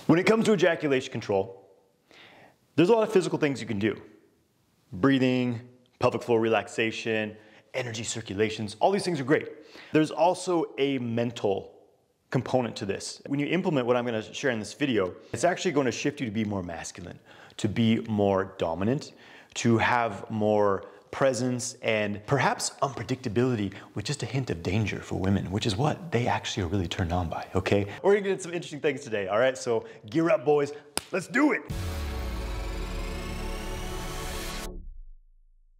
When it comes to ejaculation control, there's a lot of physical things you can do. Breathing, pelvic floor relaxation, energy circulations, all these things are great. There's also a mental component to this. When you implement what I'm going to share in this video, it's actually going to shift you to be more masculine, to be more dominant, to have more presence and perhaps unpredictability with just a hint of danger for women, which is what they actually are really turned on by, okay? We're gonna get into some interesting things today, all right? So gear up, boys. Let's do it.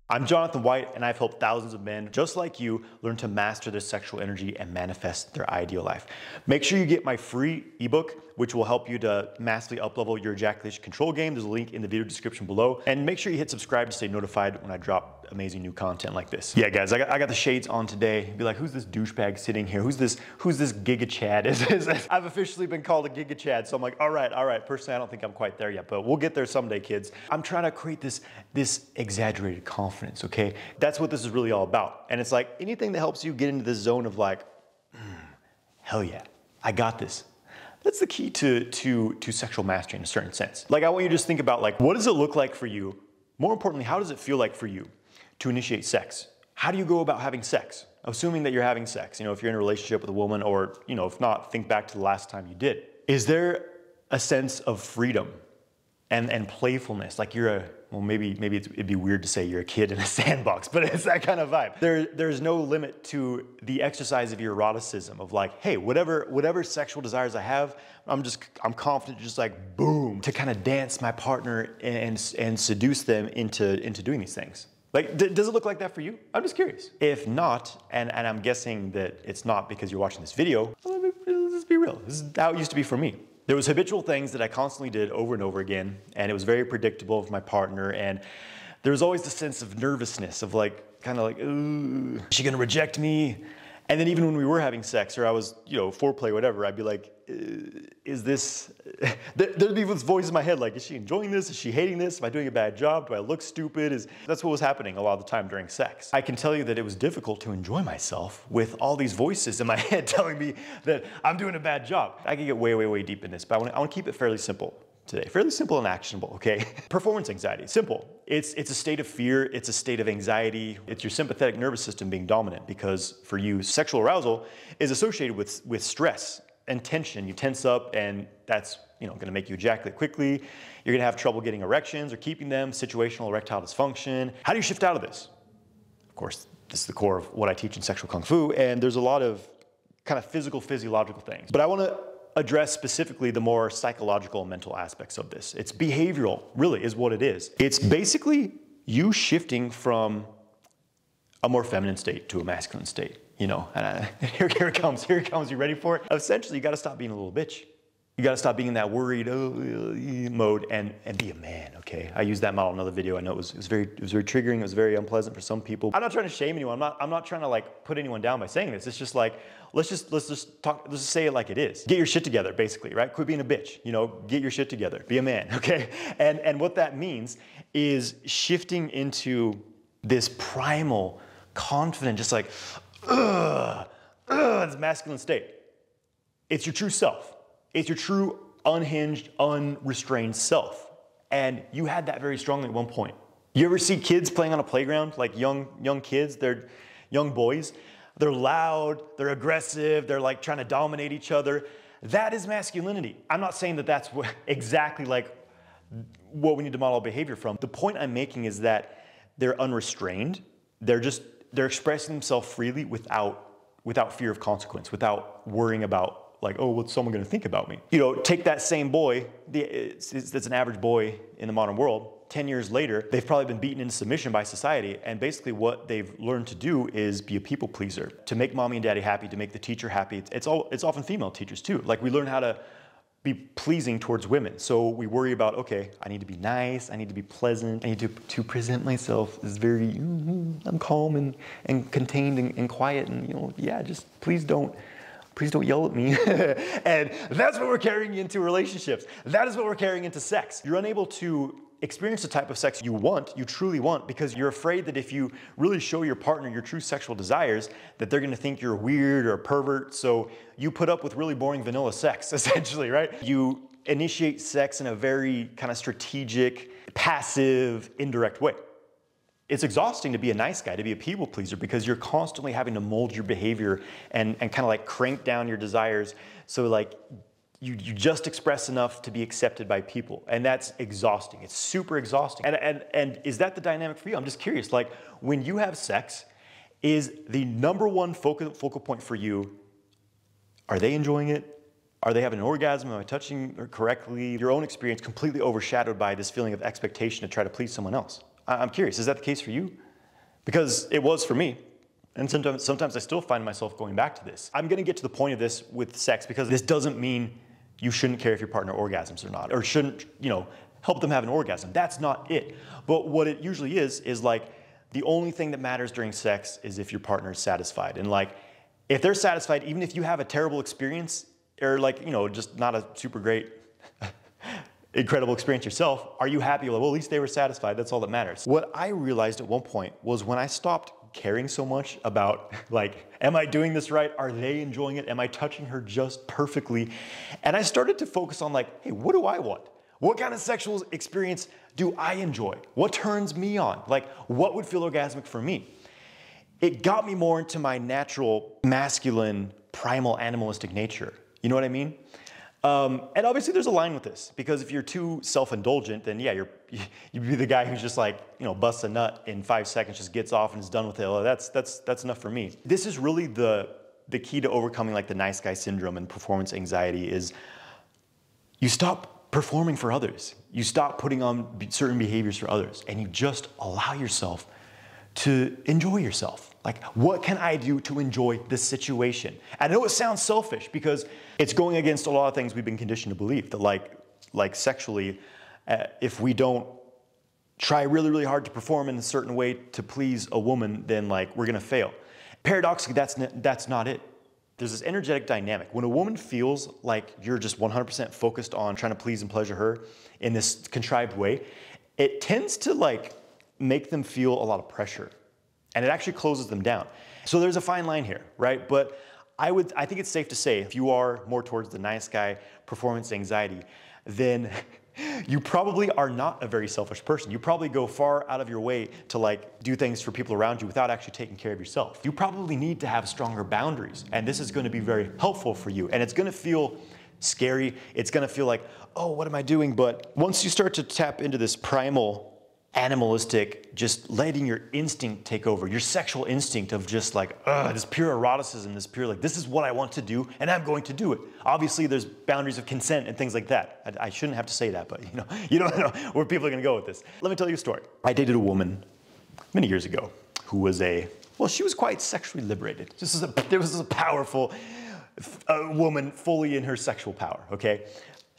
I'm Jonathan White, and I've helped thousands of men just like you learn to master their sexual energy and manifest their ideal life. Make sure you get my free ebook, which will help you to massively uplevel your ejaculation control game. There's a link in the video description below. And make sure you hit subscribe to stay notified when I drop amazing new content like this. Yeah, guys, I got the shades on today. Be like, who's this douchebag sitting here? Who's this Giga Chad? I've officially been called a Giga Chad, so I'm like, all right. Personally, I don't think I'm quite there yet, but we'll get there someday, kids. I'm trying to create this exaggerated confidence, okay? That's what this is really all about. And it's like anything that helps you get into this zone of like, hell yeah, I got this. That's the key to sexual mastery in a certain sense. Like, I want you to just think about, like, what does it look like for you? More importantly, how does it feel like for you to initiate sex? How do you go about having sex? Assuming that you're having sex, you know, if you're in a relationship with a woman, or, you know, if not, think back to the last time you did. Is there a sense of freedom and playfulness? Like you're a, well, maybe it'd be weird to say you're a kid in a sandbox, but it's that kind of vibe. There's no limit to the exercise of your eroticism of like, hey, whatever sexual desires I have, I'm confident, just like boom, to kind of dance my partner and seduce them into doing these things. Like, does it look like that for you? I'm just curious. If not, and I'm guessing that it's not because you're watching this video, let's be real. This is how it used to be for me. There was habitual things that I constantly did over and over again, and it was very predictable with my partner, and there was always the sense of nervousness of like, kind of like, ooh, is she gonna reject me? And then even when we were having sex, or I was, you know, foreplay, whatever, I'd be like, is this, there'd be this voice in my head like, is she enjoying this? Is she hating this? Am I doing a bad job? Do I look stupid? That's what was happening a lot of the time during sex. I can tell you that it was difficult to enjoy myself with all these voices in my head telling me that I'm doing a bad job. I could get way deep in this, but I want to keep it fairly simple today. Fairly simple and actionable, okay? Performance anxiety, simple. It's a state of fear, it's a state of anxiety. It's your sympathetic nervous system being dominant, because for you, sexual arousal is associated with stress and tension. You tense up, and that's, you know, gonna make you ejaculate quickly. You're gonna have trouble getting erections or keeping them, situational erectile dysfunction. How do you shift out of this? Of course, this is the core of what I teach in sexual kung fu, and there's a lot of kind of physiological things. But I wanna address specifically the more psychological and mental aspects of this. It's behavioral, really, is what it is. It's basically you shifting from a more feminine state to a masculine state, you know? And here it comes, you ready for it? Essentially, you gotta stop being a little bitch. You gotta stop being in that worried mode and be a man, okay? I used that model in another video. I know it was very triggering, it was very unpleasant for some people. I'm not trying to shame anyone. I'm not trying to like put anyone down by saying this. It's just like, let's just say it like it is. Get your shit together, basically, right? Quit being a bitch, you know, get your shit together, be a man, okay? And what that means is shifting into this primal, confident, just like, this masculine state. It's your true self. It's your true, unhinged, unrestrained self. And you had that very strongly at one point. You ever see kids playing on a playground, like young kids, they're young boys? They're loud, they're aggressive, they're like trying to dominate each other. That is masculinity. I'm not saying that that's exactly like what we need to model behavior from. The point I'm making is that they're unrestrained. They're expressing themselves freely without fear of consequence, without worrying about like, oh, what's someone gonna think about me? You know, take that same boy, that's an average boy in the modern world, 10 years later, they've probably been beaten into submission by society, and basically what they've learned to do is be a people pleaser, to make mommy and daddy happy, to make the teacher happy. It's often female teachers too. Like, we learn how to be pleasing towards women. So we worry about, okay, I need to be nice, I need to be pleasant, I need to present myself as very, I'm calm and contained and quiet, and, you know, yeah, just please don't yell at me. And that's what we're carrying into relationships. That is what we're carrying into sex. You're unable to experience the type of sex you truly want, because you're afraid that if you really show your partner your true sexual desires, that they're gonna think you're weird or a pervert. So you put up with really boring vanilla sex, essentially, right? You initiate sex in a very kind of strategic, passive, indirect way. It's exhausting to be a nice guy, to be a people pleaser, because you're constantly having to mold your behavior and kind of like crank down your desires. So like you just express enough to be accepted by people. And that's exhausting. It's super exhausting. And is that the dynamic for you? I'm just curious, like when you have sex, is the number one focal point for you, are they enjoying it? Are they having an orgasm? Am I touching her correctly? Your own experience completely overshadowed by this feeling of expectation to try to please someone else. I'm curious, is that the case for you? Because it was for me. And sometimes I still find myself going back to this. I'm gonna get to the point of this with sex because this doesn't mean you shouldn't care if your partner orgasms or not, or shouldn't, help them have an orgasm. That's not it. But what it usually is like the only thing that matters during sex is if your partner is satisfied. And like, if they're satisfied, even if you have a terrible experience, or like, just not a super great, incredible experience yourself, are you happy? Well, at least they were satisfied. That's all that matters. What I realized at one point was when I stopped caring so much about like, am I doing this right? Are they enjoying it? Am I touching her just perfectly? And I started to focus on like, hey, what do I want? What kind of sexual experience do I enjoy? What turns me on? Like, what would feel orgasmic for me? It got me more into my natural, masculine, primal, animalistic nature. You know what I mean? And obviously there's a line with this, because if you're too self-indulgent, then yeah, you'd be the guy who's just like, busts a nut in 5 seconds, just gets off and is done with it. Well, that's enough for me. This is really the key to overcoming like the nice guy syndrome and performance anxiety is you stop performing for others. You stop putting on certain behaviors for others, and you just allow yourself to enjoy yourself. Like, what can I do to enjoy this situation? I know it sounds selfish because it's going against a lot of things we've been conditioned to believe, that like sexually, if we don't try really, really hard to perform in a certain way to please a woman, then like we're gonna fail. Paradoxically, that's not it. There's this energetic dynamic. When a woman feels like you're just 100% focused on trying to please and pleasure her in this contrived way, it tends to like make them feel a lot of pressure. And it actually closes them down. So there's a fine line here, right? But I think it's safe to say if you are more towards the nice guy performance anxiety, then you probably are not a very selfish person. You probably go far out of your way to like do things for people around you without actually taking care of yourself. You probably need to have stronger boundaries, and this is going to be very helpful for you. And it's going to feel scary. It's going to feel like, oh, what am I doing? But once you start to tap into this primal, animalistic, just letting your instinct take over, your sexual instinct of just like, this pure eroticism, this pure like, this is what I want to do and I'm going to do it. Obviously there's boundaries of consent and things like that. I shouldn't have to say that, but you don't know where people are gonna go with this. Let me tell you a story. I dated a woman many years ago who was she was quite sexually liberated. There was a powerful woman fully in her sexual power, okay?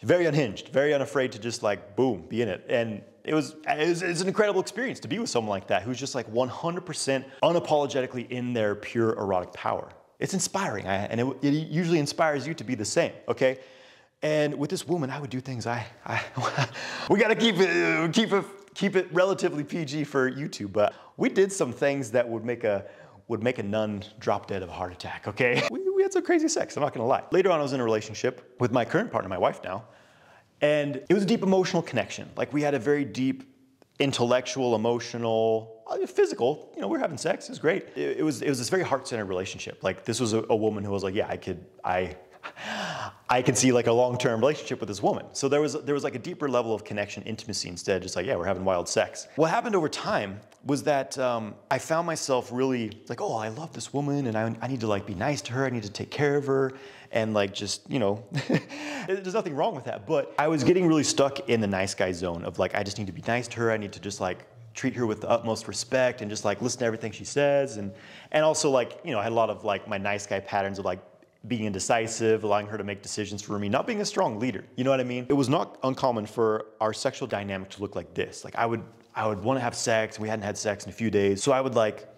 Very unhinged, very unafraid to just like, boom, be in it. And it's an incredible experience to be with someone like that who's just like 100% unapologetically in their pure erotic power. It's inspiring, and it usually inspires you to be the same, okay? And with this woman, I would do things we gotta keep it relatively PG for YouTube, but we did some things that would make a nun drop dead of a heart attack, okay? We had some crazy sex, I'm not gonna lie. Later on, I was in a relationship with my current partner, my wife now, and it was a deep emotional connection. Like we had a very deep intellectual, emotional, physical, we're having sex, it was great. It was this very heart-centered relationship. Like this was a woman who was like, yeah, I can see like a long-term relationship with this woman. So there was like a deeper level of connection, intimacy instead, just like, yeah, we're having wild sex. What happened over time was that I found myself really like, oh, I love this woman and I need to like be nice to her, I need to take care of her, and like just, there's nothing wrong with that. But I was getting really stuck in the nice guy zone of like, I just need to be nice to her, I need to just like treat her with the utmost respect and just like listen to everything she says. And also like, I had a lot of like my nice guy patterns of like being indecisive, allowing her to make decisions for me, not being a strong leader. You know what I mean? It was not uncommon for our sexual dynamic to look like this. Like I would want to have sex, and we hadn't had sex in a few days. So I would like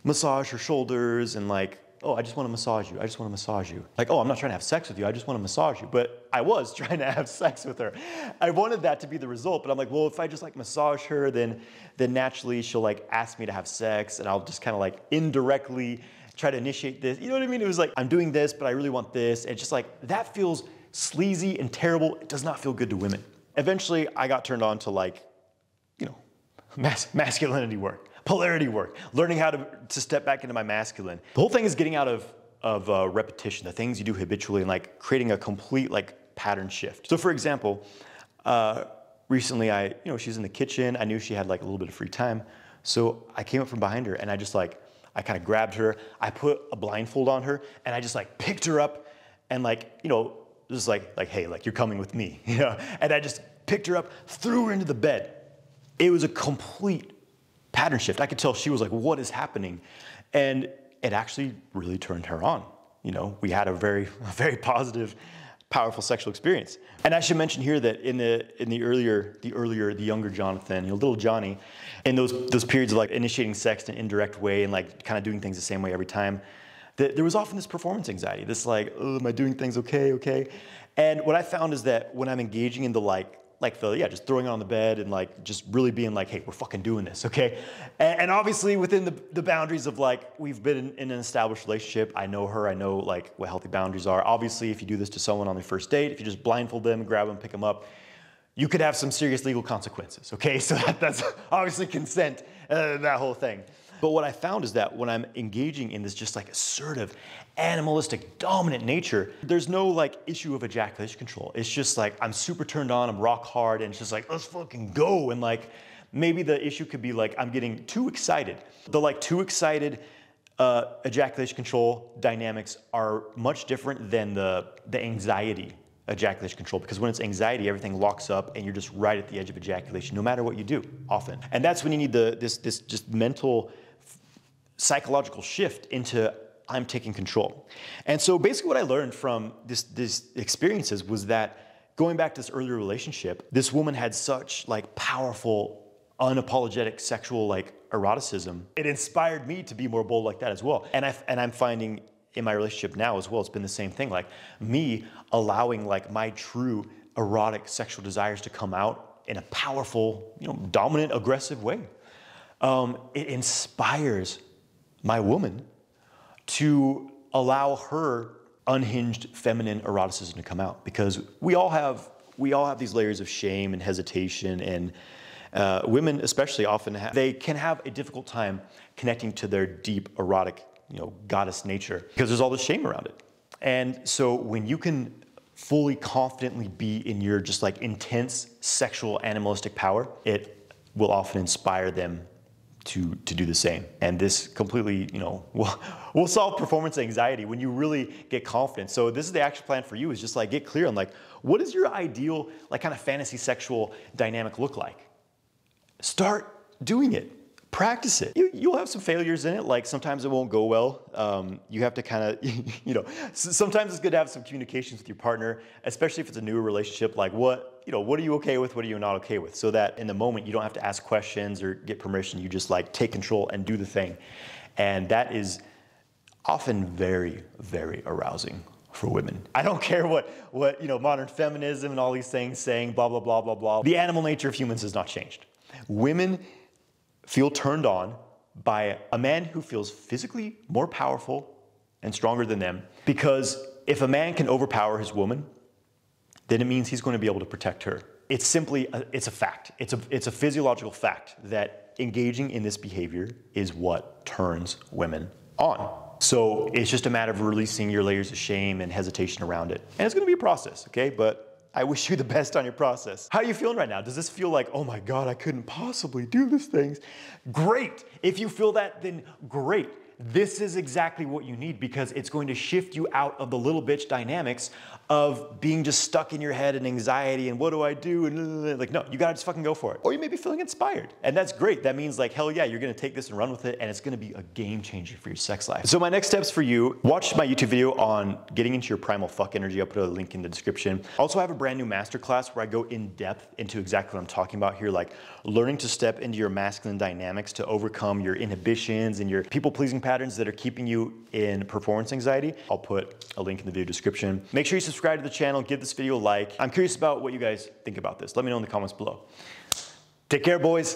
massage her shoulders and like, oh, I just want to massage you. I just want to massage you. Like, oh, I'm not trying to have sex with you. I just want to massage you. But I was trying to have sex with her. I wanted that to be the result, but I'm like, well, if I just like massage her, then naturally she'll like ask me to have sex, and I'll just kind of like indirectly try to initiate this. You know what I mean? It was like, I'm doing this, but I really want this. It's just like, that feels sleazy and terrible. It does not feel good to women. Eventually, I got turned on to like, you know, masculinity work, polarity work, learning how to step back into my masculine. The whole thing is getting out of repetition, the things you do habitually, and like creating a complete like pattern shift. So for example, recently she's in the kitchen. I knew she had like a little bit of free time. So I came up from behind her and I kind of grabbed her. I put a blindfold on her and I just like picked her up and like, just like, hey, like you're coming with me, And I just picked her up, threw her into the bed. It was a complete pattern shift. I could tell she was like, what is happening? And it actually really turned her on. We had a very positive, powerful sexual experience. And I should mention here that in the younger Jonathan, little Johnny, in those periods of like initiating sex in an indirect way and like kind of doing things the same way every time, there was often this performance anxiety, this like, oh, am I doing things okay? And what I found is that when I'm engaging in the just throwing it on the bed and like just really being like, hey, we're fucking doing this, okay? And obviously within the boundaries of like, we've been in an established relationship. I know her, I know like what healthy boundaries are. Obviously, if you do this to someone on their first date, if you just blindfold them, grab them, pick them up, you could have some serious legal consequences, okay? So that's obviously consent, that whole thing. But what I found is that when I'm engaging in this just like assertive, animalistic, dominant nature, there's no like issue of ejaculation control. It's just like, I'm super turned on, I'm rock hard, and it's just like, let's fucking go. And like, maybe the issue could be like, I'm getting too excited. The like too excited ejaculation control dynamics are much different than the anxiety ejaculation control, because when it's anxiety, everything locks up and you're just right at the edge of ejaculation, no matter what you do, often. And that's when you need this just mental, psychological shift into I'm taking control. And so basically what I learned from this experiences was that going back to this earlier relationship, this woman had such like powerful, unapologetic sexual like eroticism. It inspired me to be more bold like that as well. And I'm finding in my relationship now as well, it's been the same thing. Like me allowing like my true erotic sexual desires to come out in a powerful, dominant, aggressive way. It inspires my woman to allow her unhinged feminine eroticism to come out, because we all have these layers of shame and hesitation, and women especially often they can have a difficult time connecting to their deep erotic, goddess nature, because there's all this shame around it. And so when you can fully confidently be in your just like intense sexual animalistic power, it will often inspire them to do the same. And this completely, will solve performance anxiety when you really get confident. So this is the action plan for you, is just like get clear on like, what does your ideal like kind of fantasy sexual dynamic look like? Start doing it. Practice it. You'll have some failures in it. Like sometimes it won't go well. You have to kind of, sometimes it's good to have some communications with your partner, especially if it's a newer relationship. Like what are you okay with? What are you not okay with? So that in the moment, you don't have to ask questions or get permission. You just like take control and do the thing. And that is often very, very arousing for women. I don't care what modern feminism and all these things saying, blah, blah, blah, blah, blah. The animal nature of humans has not changed. Women feel turned on by a man who feels physically more powerful and stronger than them, because if a man can overpower his woman, then it means he's going to be able to protect her. It's simply, it's a fact. It's a physiological fact that engaging in this behavior is what turns women on. So it's just a matter of releasing your layers of shame and hesitation around it. And it's going to be a process, okay? But I wish you the best on your process. How are you feeling right now? Does this feel like, oh my God, I couldn't possibly do these things? Great. If you feel that, then great. This is exactly what you need, because it's going to shift you out of the little bitch dynamics of being just stuck in your head and anxiety and what do I do? And like, no, you gotta just fucking go for it. Or you may be feeling inspired. And that's great. That means like, hell yeah, you're gonna take this and run with it, and it's gonna be a game changer for your sex life. So my next steps for you, watch my YouTube video on getting into your primal fuck energy. I'll put a link in the description. Also, I have a brand new masterclass where I go in depth into exactly what I'm talking about here, like learning to step into your masculine dynamics to overcome your inhibitions and your people-pleasing patterns that are keeping you in performance anxiety. I'll put a link in the video description. Make sure you subscribe to the channel, give this video a like. I'm curious about what you guys think about this. Let me know in the comments below. Take care, boys.